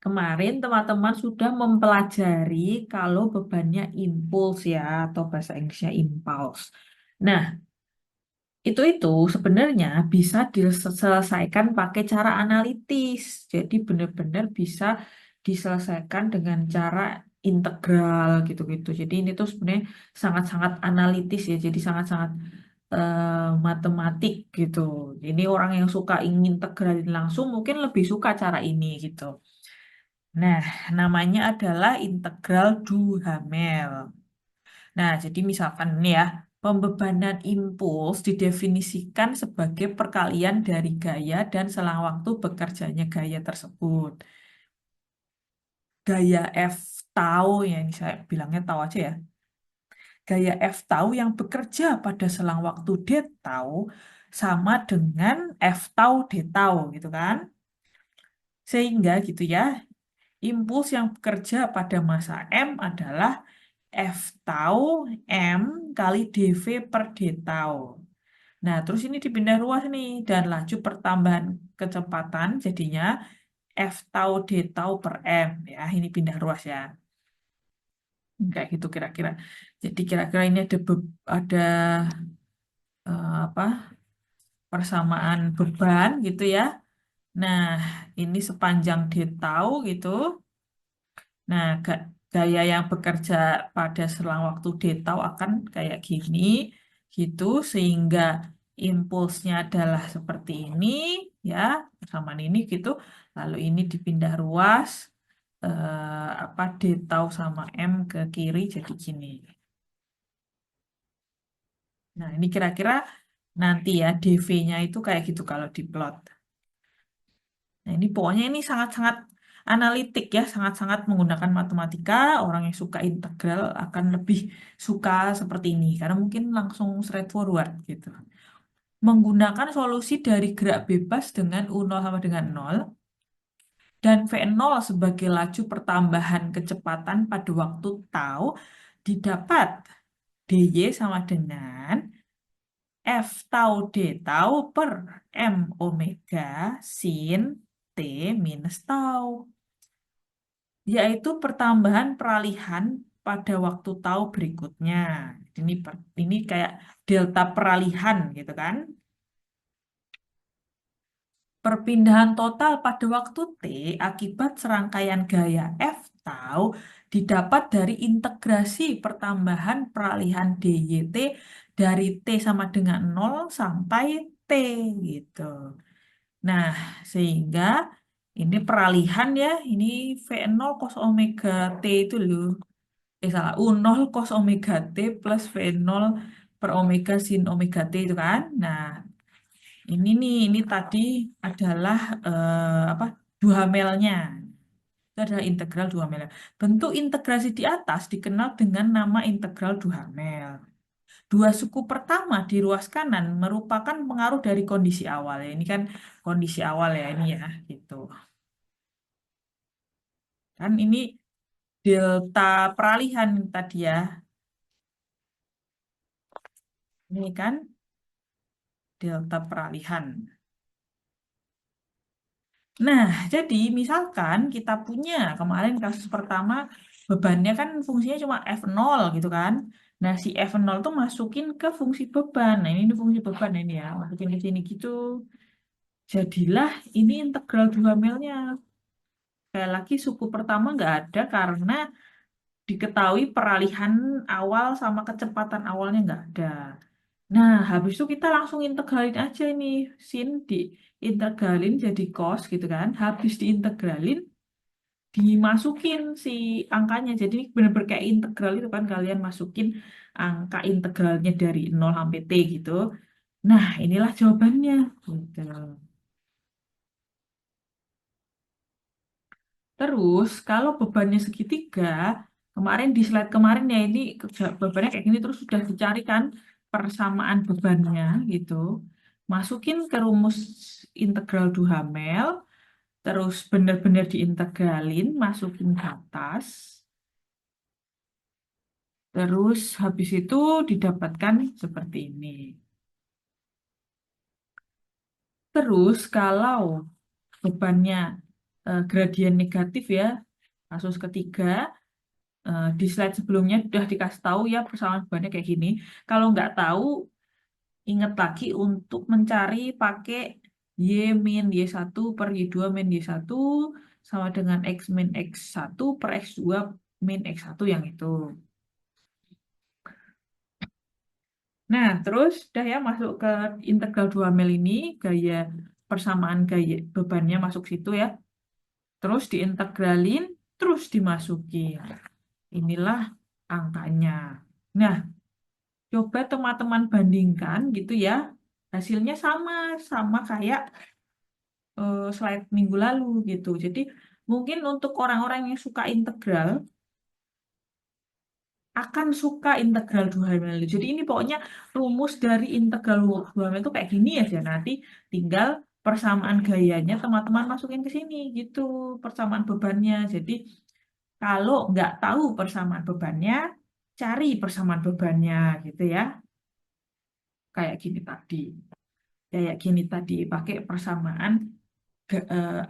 kemarin teman-teman sudah mempelajari kalau bebannya impuls ya, atau bahasa Inggrisnya impulse. Nah, itu sebenarnya bisa diselesaikan pakai cara analitis. Jadi benar-benar bisa diselesaikan dengan cara integral gitu-gitu. Jadi ini tuh sebenarnya sangat-sangat analitis ya. Jadi sangat-sangat matematik gitu. Ini orang yang suka ingin integralin langsung mungkin lebih suka cara ini gitu. Nah, namanya adalah integral Duhamel. Nah, jadi misalkan ini ya, pembebanan impuls didefinisikan sebagai perkalian dari gaya dan selang waktu bekerjanya gaya tersebut. Gaya F tau ya, ini saya bilangnya tau aja ya. Gaya F tau yang bekerja pada selang waktu D tau sama dengan F tau D tau gitu kan. Sehingga gitu ya, impuls yang bekerja pada masa M adalah F tau M kali dV per D tau. Nah, terus ini dipindah ruas nih dan laju pertambahan kecepatan jadinya F tau D tau per M ya. Ini pindah ruas ya. Kayak gitu kira-kira. Jadi kira-kira ini ada apa persamaan beban gitu ya. Nah, ini sepanjang D tau gitu. Nah, gaya yang bekerja pada selang waktu D tau akan kayak gini, gitu, sehingga impulsnya adalah seperti ini, ya, persamaan ini gitu. Lalu ini dipindah ruas, apa D tau sama M ke kiri jadi gini. Nah, ini kira-kira nanti ya dV-nya itu kayak gitu kalau diplot. Nah, ini pokoknya ini sangat-sangat analitik ya, sangat-sangat menggunakan matematika. Orang yang suka integral akan lebih suka seperti ini, karena mungkin langsung straightforward gitu. Menggunakan solusi dari gerak bebas dengan U0 sama dengan 0, dan V0 sebagai laju pertambahan kecepatan pada waktu tau, didapat dy sama dengan F tau D tau per M omega sin T minus tau, yaitu pertambahan peralihan pada waktu tau berikutnya. Ini kayak delta peralihan gitu kan. Perpindahan total pada waktu T akibat serangkaian gaya F tau didapat dari integrasi pertambahan peralihan DYT dari T sama dengan 0 sampai T gitu. Nah, sehingga ini peralihan ya, ini V0 cos omega T itu loh. Salah, U0 cos omega T plus V0 per omega sin omega T itu kan. Nah, ini nih, ini tadi adalah apa? Duhamelnya. Itu adalah integral Duhamel. Bentuk integrasi di atas dikenal dengan nama integral Duhamel. Dua suku pertama di ruas kanan merupakan pengaruh dari kondisi awal ya. Ini kan kondisi awal ya ini ya, gitu. Kan ini delta peralihan tadi ya. Ini kan delta peralihan. Nah, jadi misalkan kita punya kemarin kasus pertama bebannya kan fungsinya cuma F0 gitu kan. Nah, si F0 tuh masukin ke fungsi beban. Nah, ini fungsi beban ini ya, masukin ke sini gitu. Jadilah ini integral Duhamelnya. Kayak lagi suku pertama nggak ada karena diketahui peralihan awal sama kecepatan awalnya nggak ada. Nah, habis itu kita langsung integralin aja ini. Sin diintegralin jadi cos gitu kan. Habis diintegralin, dimasukin si angkanya. Jadi benar-benar kayak integral itu kan. Kalian masukin angka integralnya dari 0 sampai T gitu. Nah, inilah jawabannya. Gitu. Terus, kalau bebannya segitiga, kemarin di slide kemarin ya ini bebannya kayak gini terus sudah dicarikan persamaan bebannya gitu. Masukin ke rumus integral Duhamel, terus benar-benar diintegralin, masukin ke atas, terus habis itu didapatkan seperti ini. Terus kalau bebannya gradien negatif ya. Kasus ketiga, di slide sebelumnya sudah dikasih tahu ya persamaan bebannya kayak gini. Kalau nggak tahu, ingat lagi untuk mencari pakai Y min Y1 per Y2 min Y1 sama dengan X min X1 per X2 min X1 yang itu. Nah, terus udah ya masuk ke integral 2 mil ini, gaya persamaan gaya bebannya masuk situ ya. Terus diintegralin, terus dimasukin. Inilah angkanya. Nah, coba teman-teman bandingkan gitu ya. Hasilnya sama, sama kayak slide minggu lalu gitu. Jadi mungkin untuk orang-orang yang suka integral akan suka integral 2 mil. Jadi ini pokoknya rumus dari integral 2 mil itu kayak gini aja. Nanti tinggal persamaan gayanya teman-teman masukin ke sini gitu. Persamaan bebannya. Jadi kalau nggak tahu persamaan bebannya, cari persamaan bebannya gitu ya. Kayak gini tadi. Kayak gini tadi pakai persamaan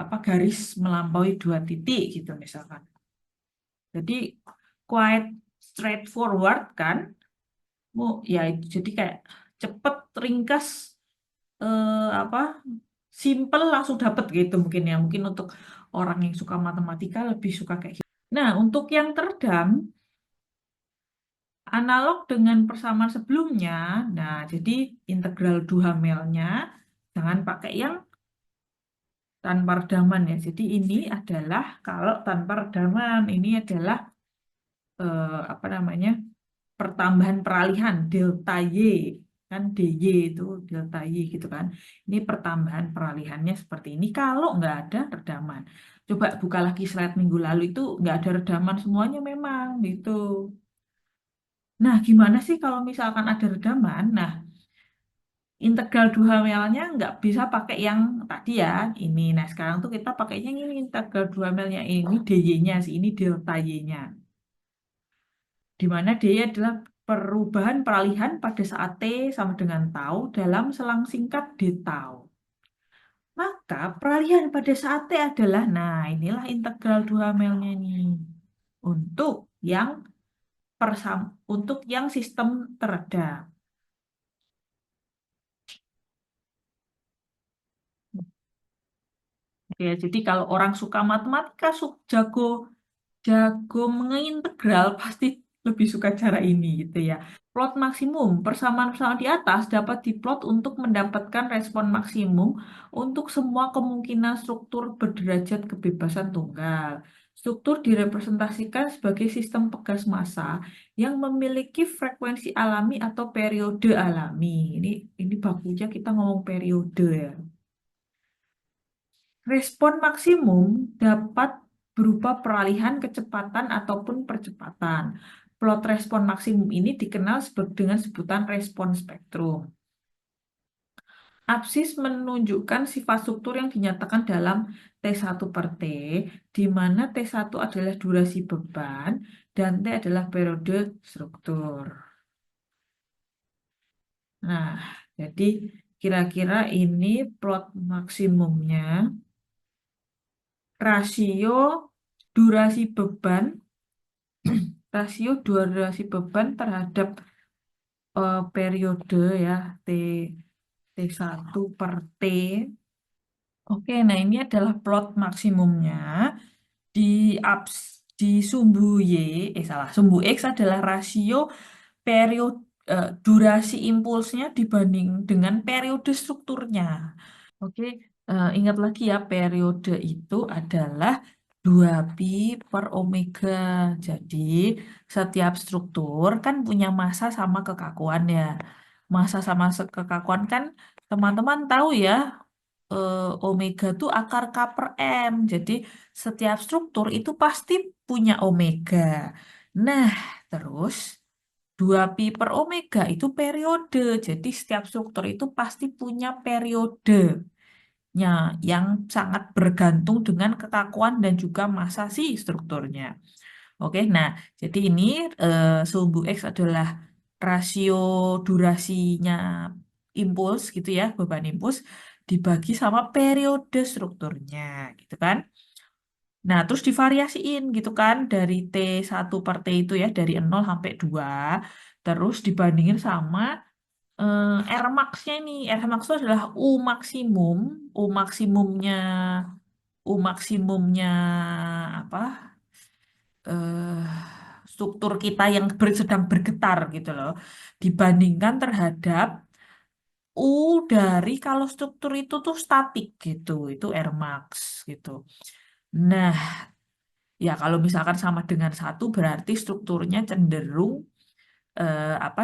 apa garis melampaui dua titik gitu misalkan. Jadi quite straightforward kan? Ya itu jadi kayak cepet, ringkas, apa simple langsung dapet gitu mungkin ya. Mungkin untuk orang yang suka matematika lebih suka kayak gitu. Nah, untuk yang teredam analog dengan persamaan sebelumnya, nah jadi integral 2 melnya jangan pakai yang tanpa redaman ya. Jadi ini adalah kalau tanpa redaman ini adalah apa namanya pertambahan peralihan delta y kan dy itu delta y gitu kan. Ini pertambahan peralihannya seperti ini kalau nggak ada redaman. Coba buka lagi slide minggu lalu itu nggak ada redaman semuanya memang gitu. Nah, gimana sih kalau misalkan ada redaman? Nah, integral 2 melnya nggak bisa pakai yang tadi ya, ini. Nah, sekarang tuh kita pakainya ini integral 2 melnya ini dy-nya sih, ini delta y-nya. Di mana dy adalah perubahan peralihan pada saat t sama dengan tau dalam selang singkat d tau. Maka peralihan pada saat t adalah, nah inilah integral 2 melnya nih. Untuk yang untuk yang sistem teredam. Oke, jadi kalau orang suka matematika, jago jago mengintegral pasti lebih suka cara ini gitu ya. Plot maksimum persamaan-persamaan di atas dapat diplot untuk mendapatkan respon maksimum untuk semua kemungkinan struktur berderajat kebebasan tunggal. Struktur direpresentasikan sebagai sistem pegas massa yang memiliki frekuensi alami atau periode alami. Ini bakunya kita ngomong periode ya. Respon maksimum dapat berupa peralihan kecepatan ataupun percepatan. Plot respon maksimum ini dikenal dengan sebutan respon spektrum. Absis menunjukkan sifat struktur yang dinyatakan dalam T1 per T, di mana T1 adalah durasi beban dan T adalah periode struktur. Nah, jadi kira-kira ini plot maksimumnya. Rasio durasi beban durasi beban terhadap periode ya T T1 per T. Oke, nah ini adalah plot maksimumnya di abs di sumbu Y, salah, sumbu X adalah rasio periode durasi impulsnya dibanding dengan periode strukturnya. Oke, ingat lagi ya, periode itu adalah 2pi per omega. Jadi, setiap struktur kan punya massa sama kekakuan ya. Massa sama kekakuan kan teman-teman tahu ya, omega itu akar K per M. Jadi, setiap struktur itu pasti punya omega. Nah, terus 2pi per omega itu periode. Jadi, setiap struktur itu pasti punya periode yang sangat bergantung dengan kekakuan dan juga massa si strukturnya. Oke, nah jadi ini sumbu X adalah rasio durasinya impuls gitu ya, beban impuls dibagi sama periode strukturnya gitu kan. Nah, terus divariasiin gitu kan dari T1 per T itu ya, dari 0 sampai 2. Terus dibandingin sama R max-nya ini. R max itu adalah U maksimum. U maksimumnya, U maksimumnya apa? eh Struktur kita yang sedang bergetar gitu loh. Dibandingkan terhadap U dari kalau struktur itu tuh statik gitu. Itu R max gitu. Nah, ya, kalau misalkan sama dengan satu berarti strukturnya cenderung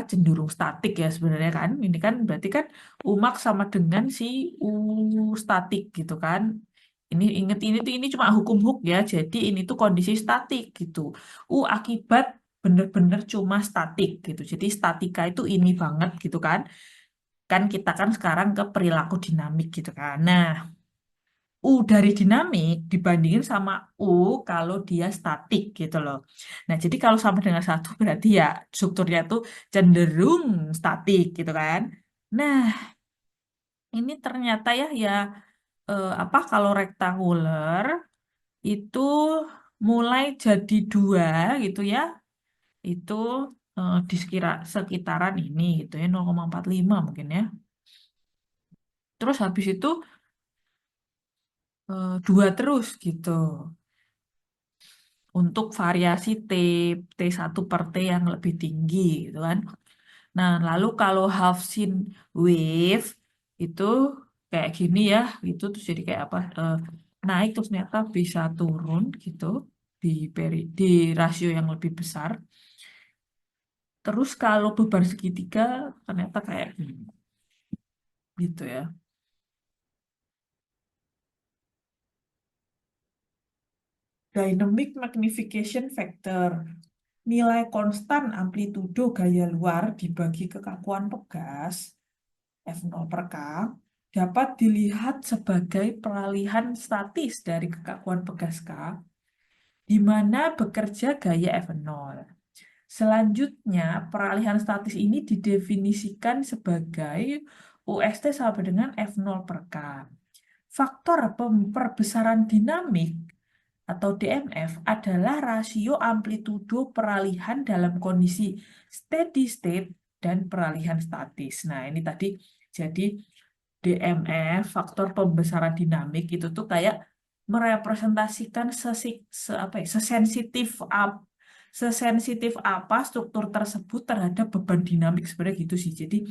cenderung statik ya sebenarnya kan. Ini kan berarti kan umak sama dengan si u statik gitu kan. Ini inget ini cuma hukum Hooke ya. Jadi ini tuh kondisi statik gitu. Akibat bener-bener cuma statik gitu. Jadi statika itu ini banget gitu kan. Kan kita kan sekarang ke perilaku dinamik gitu kan. Nah, U dari dinamik dibandingin sama U kalau dia statik gitu loh. Nah, jadi kalau sama dengan satu berarti ya strukturnya tuh cenderung statik gitu kan. Nah, ini ternyata ya kalau rektanguler itu mulai jadi dua gitu ya. Itu di sekitaran ini gitu ya 0,45 mungkin ya. Terus habis itu dua terus gitu. Untuk variasi T1 per T yang lebih tinggi gitu kan. Nah, lalu kalau half sin wave itu kayak gini ya, itu terus jadi kayak apa? Naik terus ternyata bisa turun gitu di rasio yang lebih besar. Terus kalau beban segitiga ternyata kayak gini, gitu ya. Dynamic magnification factor. Nilai konstan amplitudo gaya luar dibagi kekakuan pegas F0 per K dapat dilihat sebagai peralihan statis dari kekakuan pegas K di mana bekerja gaya F0. Selanjutnya, peralihan statis ini didefinisikan sebagai UST sama dengan F0 per K. Faktor perbesaran dinamik atau DMF adalah rasio amplitudo peralihan dalam kondisi steady state dan peralihan statis. Nah, ini tadi jadi DMF, faktor pembesaran dinamik itu tuh kayak merepresentasikan sesensitif apa struktur tersebut terhadap beban dinamik sebenarnya gitu sih. Jadi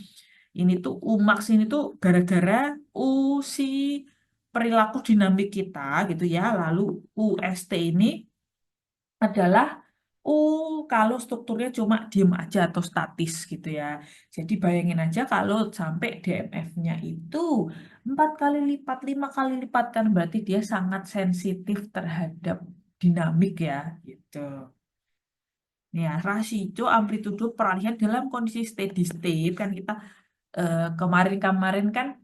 ini tuh UMAX ini tuh gara-gara U si perilaku dinamik kita gitu ya. Lalu UST ini adalah kalau strukturnya cuma diem aja atau statis gitu ya. Jadi bayangin aja kalau sampai DMF-nya itu 4 kali lipat, 5 kali lipat kan berarti dia sangat sensitif terhadap dinamik ya gitu. Ya, rasio amplitudo peralihan dalam kondisi steady state kan kita kemarin-kemarin kan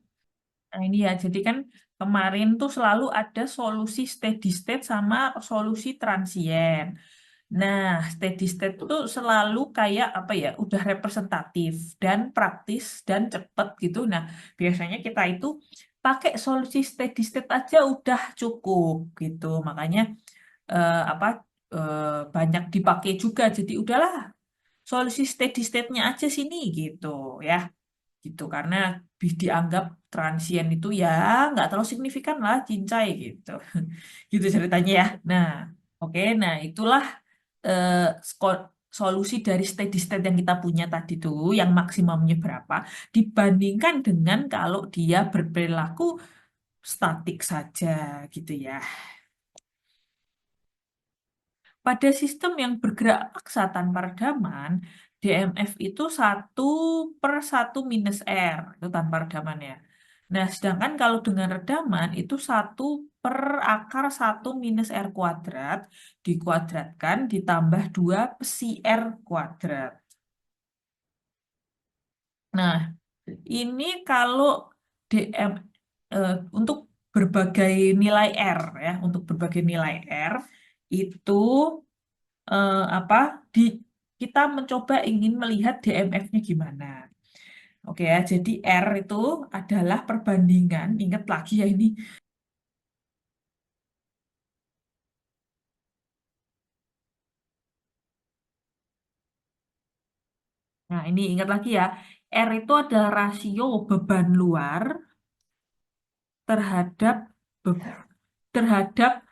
ini ya, jadi kan kemarin tuh selalu ada solusi steady state sama solusi transien. Nah, steady state itu selalu kayak apa ya, udah representatif dan praktis dan cepet gitu. Nah, biasanya kita itu pakai solusi steady state aja udah cukup gitu. Makanya eh, apa banyak dipakai juga. Jadi udahlah solusi steady state-nya aja sini gitu ya. Gitu karena dianggap transien itu ya nggak terlalu signifikan lah cincai gitu. Gitu ceritanya ya. Nah, oke, nah itulah eh, solusi dari steady state yang kita punya tadi tuh, yang maksimumnya berapa, dibandingkan dengan kalau dia berperilaku statik saja gitu ya. Pada sistem yang bergerak paksa tanpa redaman, DMF itu 1/1 - R, itu tanpa redaman ya. Nah, sedangkan kalau dengan redaman itu 1/akar 1 - R² dikuadratkan ditambah 2 psi R². Nah, ini kalau DM untuk berbagai nilai R ya, untuk berbagai nilai R itu apa di kita mencoba ingin melihat DMF-nya gimana. Oke ya, jadi R itu adalah perbandingan, ingat lagi ya ini Nah, ini ingat lagi ya, R itu adalah rasio beban luar terhadap be- terhadap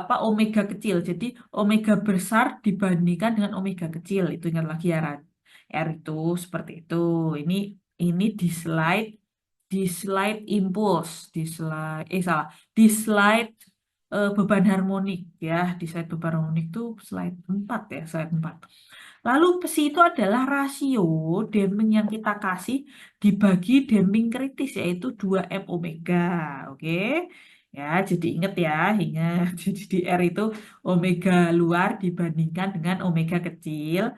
apa omega kecil. Jadi omega besar dibandingkan dengan omega kecil. Itu ingat lagi ya, R itu seperti itu. Ini ini di slide impuls, salah, di slide beban harmonik ya, di slide beban harmonik itu slide 4 ya, slide 4. Lalu psi itu adalah rasio damping yang kita kasih dibagi damping kritis yaitu 2M omega. Oke. Ya, jadi ingat. Jadi di R itu omega luar dibandingkan dengan omega kecil.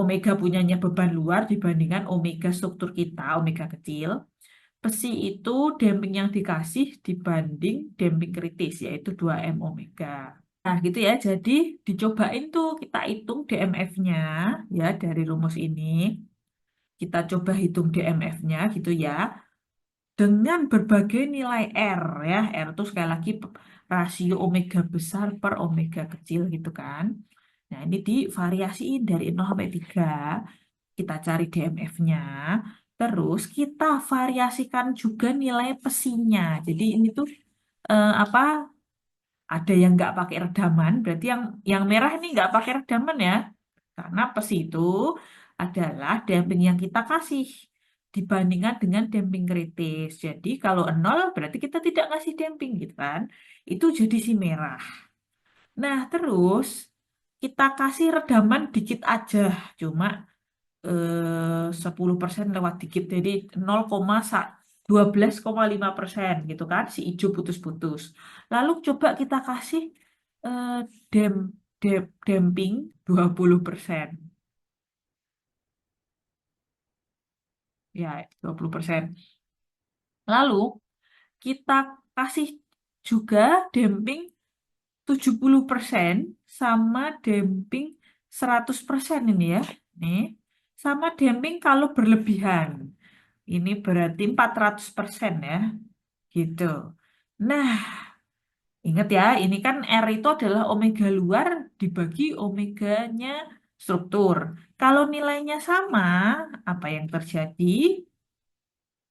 Omega punyanya beban luar dibandingkan omega struktur kita, omega kecil. Psi itu damping yang dikasih dibanding damping kritis yaitu 2M omega. Nah, gitu ya. Jadi dicobain tuh kita hitung DMF-nya ya dari rumus ini. Kita coba hitung DMF-nya gitu ya. Dengan berbagai nilai R ya. R itu sekali lagi rasio omega besar per omega kecil gitu kan. Nah, ini divariasiin dari 0 sampai 3. Kita cari DMF-nya. Terus kita variasikan juga nilai pesinya. Jadi ini tuh apa, ada yang nggak pakai redaman, berarti yang merah ini nggak pakai redaman ya. Karena pesi itu adalah damping yang kita kasih dibandingkan dengan damping kritis. Jadi kalau nol berarti kita tidak ngasih damping gitu kan. Itu jadi si merah. Nah terus kita kasih redaman dikit aja, cuma 10% lewat dikit. Jadi 12,5% gitu kan, si hijau putus-putus. Lalu coba kita kasih eh, dem, damping 20%. Ya, 20%. Lalu kita kasih juga damping 70% sama damping 100% ini ya. Nih, sama damping kalau berlebihan. Ini berarti 400% ya. Gitu. Nah, ingat ya, ini kan R itu adalah omega luar dibagi omeganya struktur. Kalau nilainya sama, apa yang terjadi?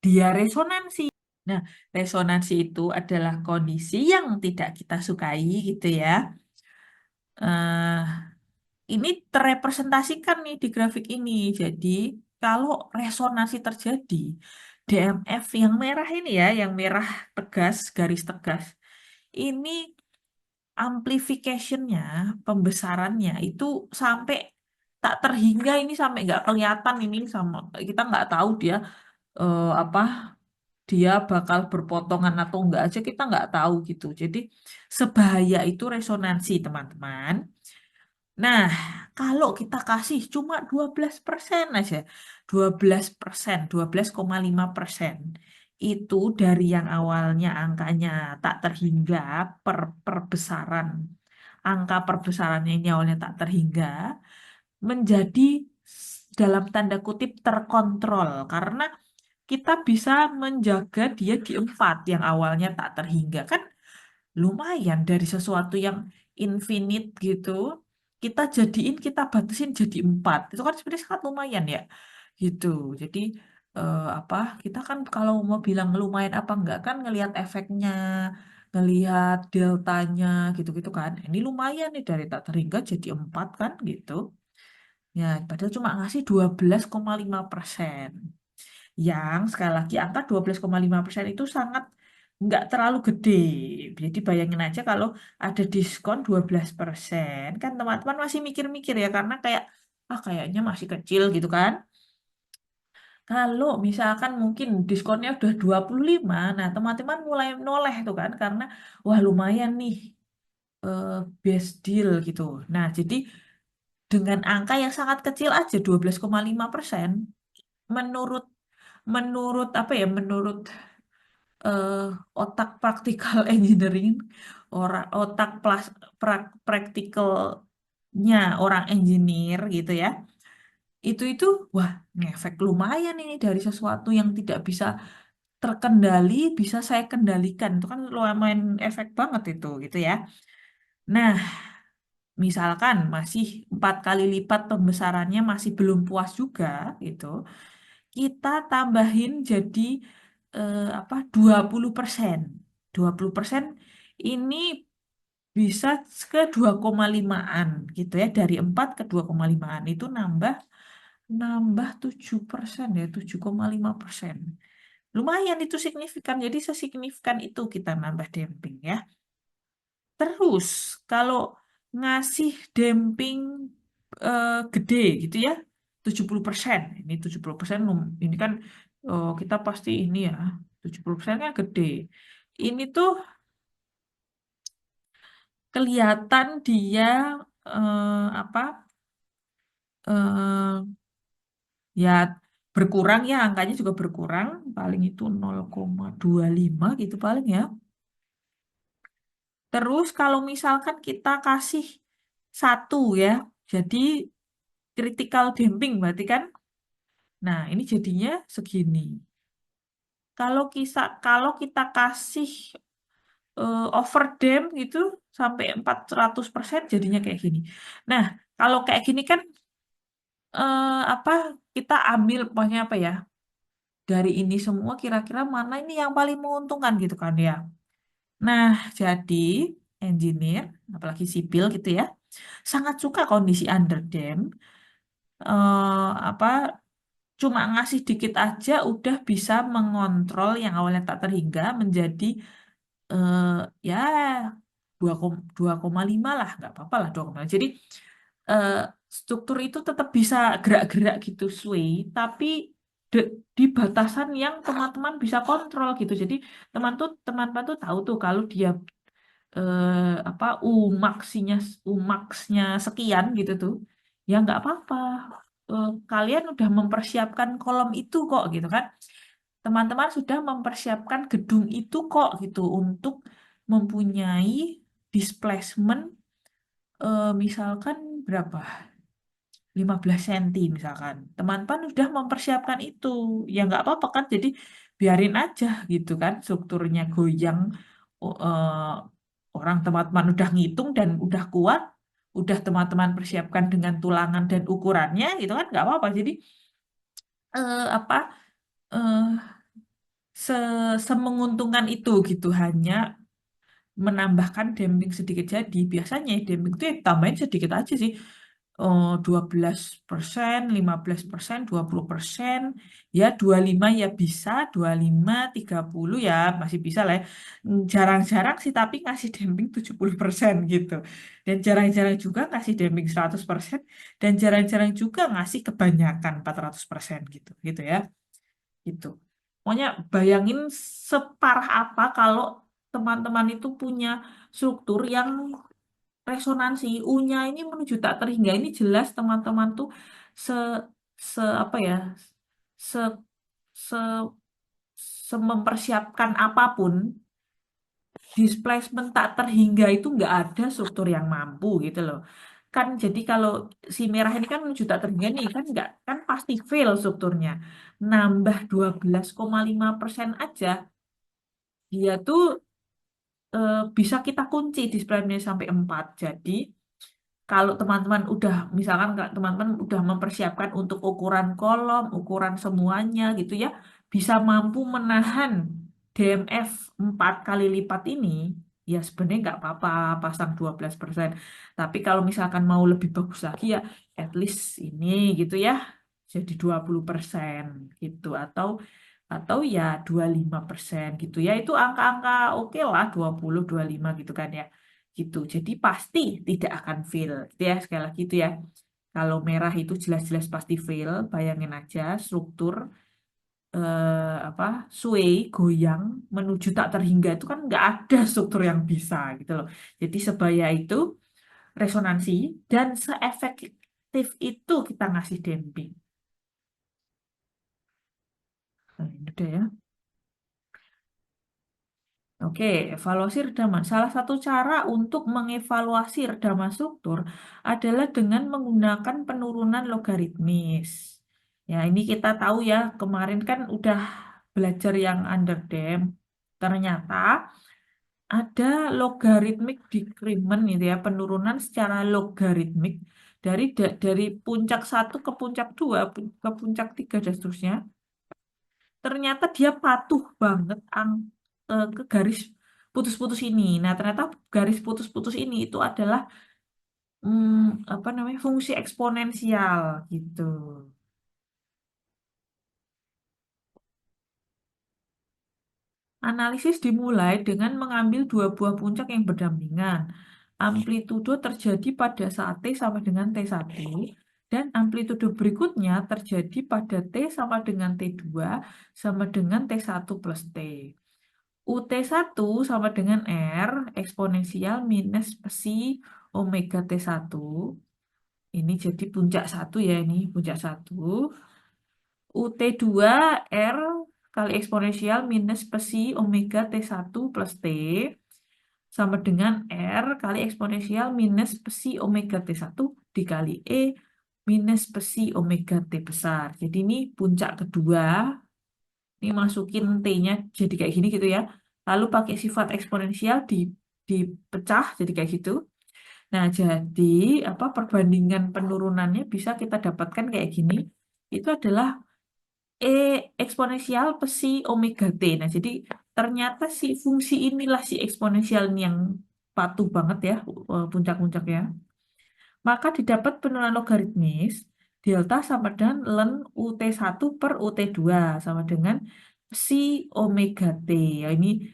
Dia resonansi. Nah, resonansi itu adalah kondisi yang tidak kita sukai gitu ya. eh ini terrepresentasikan nih di grafik ini. Jadi, kalau resonansi terjadi, DMF yang merah ini ya, yang merah tegas, garis tegas, ini amplification-nya, pembesarannya itu sampai tak terhingga, ini sampai nggak kelihatan ini, sama kita nggak tahu dia apa, dia bakal berpotongan atau enggak aja kita nggak tahu gitu. Jadi sebahaya itu resonansi teman-teman. Nah, kalau kita kasih cuma 12% aja, 12%, 12,5%, itu dari yang awalnya angkanya tak terhingga perbesaran, angka perbesarannya ini awalnya tak terhingga, menjadi dalam tanda kutip terkontrol, karena kita bisa menjaga dia di 4 yang awalnya tak terhingga. Kan lumayan dari sesuatu yang infinite gitu, kita batasin jadi 4. Itu kan sebenarnya sangat lumayan ya. Gitu. Jadi apa? Kita kan kalau mau bilang lumayan apa enggak kan ngelihat efeknya, ngelihat deltanya gitu-gitu kan. Ini lumayan nih dari tak terhingga jadi 4 kan gitu. Ya, padahal cuma ngasih 12,5%. Yang sekali lagi angka 12,5% itu sangat nggak terlalu gede. Jadi bayangin aja kalau ada diskon 12%, kan teman-teman masih mikir-mikir ya, karena kayak, ah kayaknya masih kecil gitu kan. Kalau misalkan mungkin diskonnya udah 25, nah teman-teman mulai noleh tuh kan, karena wah lumayan nih, eh, best deal gitu. Nah, jadi dengan angka yang sangat kecil aja 12,5%, menurut menurut apa ya, menurut eh, otak praktikal engineering, otak praktikalnya orang engineer gitu ya, itu wah ngefek lumayan ini dari sesuatu yang tidak bisa terkendali bisa saya kendalikan, itu kan lumayan efek banget itu gitu ya. Nah, misalkan masih 4 kali lipat pembesarannya masih belum puas juga gitu, kita tambahin jadi apa 20%. 20% ini bisa ke 2,5-an gitu ya. Dari 4 ke 2,5-an itu nambah nambah 7% ya, 7,5%. Lumayan itu signifikan. Jadi sesignifikan itu kita nambah damping ya. Terus kalau ngasih damping gede gitu ya, 70%. Ini 70% ini kan kita pasti ini ya, 70% kan gede. Ini tuh kelihatan dia apa eh, ya berkurang ya, angkanya juga berkurang, paling itu 0,25 gitu paling ya. Terus kalau misalkan kita kasih satu ya, jadi critical damping berarti kan. Nah, ini jadinya segini. Kalau kita kasih overdamp gitu sampai 400% jadinya kayak gini. Nah, kalau kayak gini kan apa kita ambil pokoknya apa ya? Dari ini semua kira-kira mana ini yang paling menguntungkan gitu kan ya. Nah, jadi engineer apalagi sipil gitu ya, sangat suka kondisi underdamp apa cuma ngasih dikit aja udah bisa mengontrol yang awalnya tak terhingga menjadi eh, ya 2,5 lah, nggak apa-apa lah 2,5. Jadi eh, struktur itu tetap bisa gerak-gerak gitu sway, tapi di batasan yang teman-teman bisa kontrol gitu. Jadi teman-teman tuh tahu tuh kalau dia apa umaksnya sekian gitu tuh, ya nggak apa-apa. Kalian udah mempersiapkan kolom itu kok gitu kan. Teman-teman sudah mempersiapkan gedung itu kok gitu untuk mempunyai displacement misalkan berapa? 15 cm misalkan. Teman-teman udah mempersiapkan itu. Ya nggak apa-apa kan. Jadi biarin aja gitu kan. Strukturnya goyang. Orang teman-teman udah ngitung dan udah kuat. Udah teman-teman persiapkan dengan tulangan dan ukurannya gitu kan. Nggak apa-apa. Jadi apa eh, se semenguntungkan itu gitu. Hanya menambahkan damping sedikit jadi. Biasanya damping itu ya tambahin sedikit aja sih. 12%, 15%, 20%, ya 25 ya bisa, 25, 30 ya masih bisa lah ya. Jarang-jarang sih tapi ngasih damping 70% gitu. Dan jarang-jarang juga ngasih damping 100% dan jarang-jarang juga ngasih kebanyakan 400% gitu, gitu ya. Gitu. Pokoknya bayangin separah apa kalau teman-teman itu punya struktur yang resonansi U-nya ini menuju tak terhingga ini jelas teman-teman tuh se se apa ya se se mempersiapkan apapun displacement tak terhingga itu nggak ada struktur yang mampu gitu loh kan. Jadi kalau si merah ini kan menuju tak terhingga nih kan nggak kan pasti fail strukturnya, nambah 12,5% aja dia tuh bisa kita kunci displaynya sampai 4. Jadi kalau teman-teman udah, misalkan kalau teman-teman udah mempersiapkan untuk ukuran kolom, ukuran semuanya gitu ya, bisa mampu menahan DMF 4 kali lipat ini, ya sebenarnya nggak apa-apa pasang 12%. Tapi kalau misalkan mau lebih bagus lagi ya, at least ini gitu ya, jadi 20% gitu. Atau ya 25% gitu ya. Itu angka-angka oke lah, 20, 25 gitu kan ya gitu. Jadi pasti tidak akan fail. Gitu ya, sekali lagi itu ya. Kalau merah itu jelas-jelas pasti fail. Bayangin aja struktur apa sway goyang menuju tak terhingga itu kan nggak ada struktur yang bisa gitu loh. Jadi sebaya itu resonansi dan seefektif itu kita ngasih damping. Nah, ini udah ya. Oke, evaluasi redaman. Salah satu cara untuk mengevaluasi redaman struktur adalah dengan menggunakan penurunan logaritmis. Ya, ini kita tahu ya, kemarin kan udah belajar yang underdamp. Ternyata ada logaritmik decrement gitu ya, penurunan secara logaritmik dari puncak satu ke puncak dua, ke puncak tiga dan seterusnya. Ternyata dia patuh banget ke garis putus-putus ini. Nah, ternyata garis putus-putus ini itu adalah apa namanya fungsi eksponensial gitu. Analisis dimulai dengan mengambil dua buah puncak yang berdampingan. Amplitudo terjadi pada saat T sama dengan T1, dan amplitudo berikutnya terjadi pada T sama dengan T2 sama dengan T1 plus T. UT1 sama dengan R eksponensial minus psi omega T1. Ini jadi puncak satu ya, ini puncak satu. UT2 R kali eksponensial minus psi omega T1 plus T sama dengan R kali eksponensial minus psi omega T1 dikali E minus psi omega T besar. Jadi ini puncak kedua. Ini masukin T-nya jadi kayak gini gitu ya. Lalu pakai sifat eksponensial dipecah jadi kayak gitu. Nah, jadi apa perbandingan penurunannya bisa kita dapatkan kayak gini. Itu adalah E eksponensial psi omega T. Nah, jadi ternyata si fungsi inilah si eksponensial ini yang patuh banget ya puncak-puncaknya. Maka didapat penurunan logaritmis delta sama dengan ln UT1 per UT2 sama dengan psi omega T. Ya, ini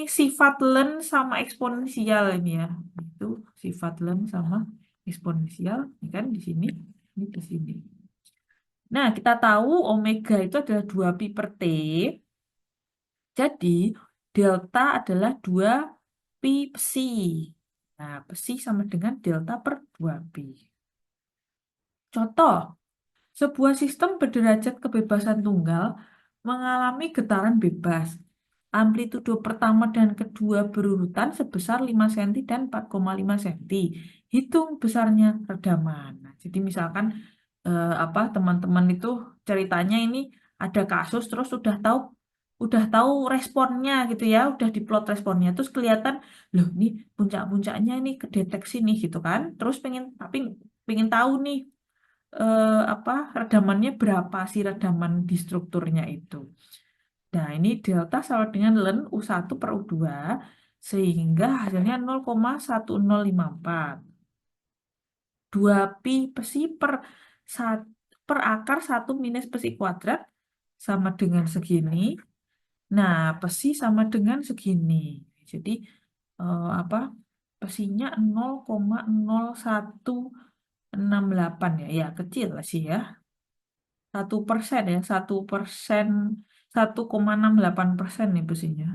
sifat ln sama eksponensial ini ya. Itu sifat ln sama eksponensial, ini kan di sini, ini di sini. Nah, kita tahu omega itu adalah 2 pi per T. Jadi, delta adalah 2 pi psi. Nah, psi sama dengan delta per 2 pi. Contoh, sebuah sistem berderajat kebebasan tunggal mengalami getaran bebas. Amplitudo pertama dan kedua berurutan sebesar 5 cm dan 4,5 cm. Hitung besarnya redaman. Nah, jadi misalkan apa teman-teman itu ceritanya ini ada kasus terus udah tahu responnya gitu ya, udah diplot responnya terus kelihatan loh nih puncak-puncaknya ini kedeteksi nih gitu kan. Terus pengen tahu nih apa redamannya berapa sih redaman di strukturnya itu. Nah, ini delta sama dengan ln U1 per U2 sehingga hasilnya 0,1054. 2 pi psi per akar 1 minus psi kuadrat sama dengan segini. Nah, psi sama dengan segini. Jadi apa? Psinya 0,0168 ya. Ya, kecil lah sih ya. 1% ya, 1%, 1,68% nih besinya.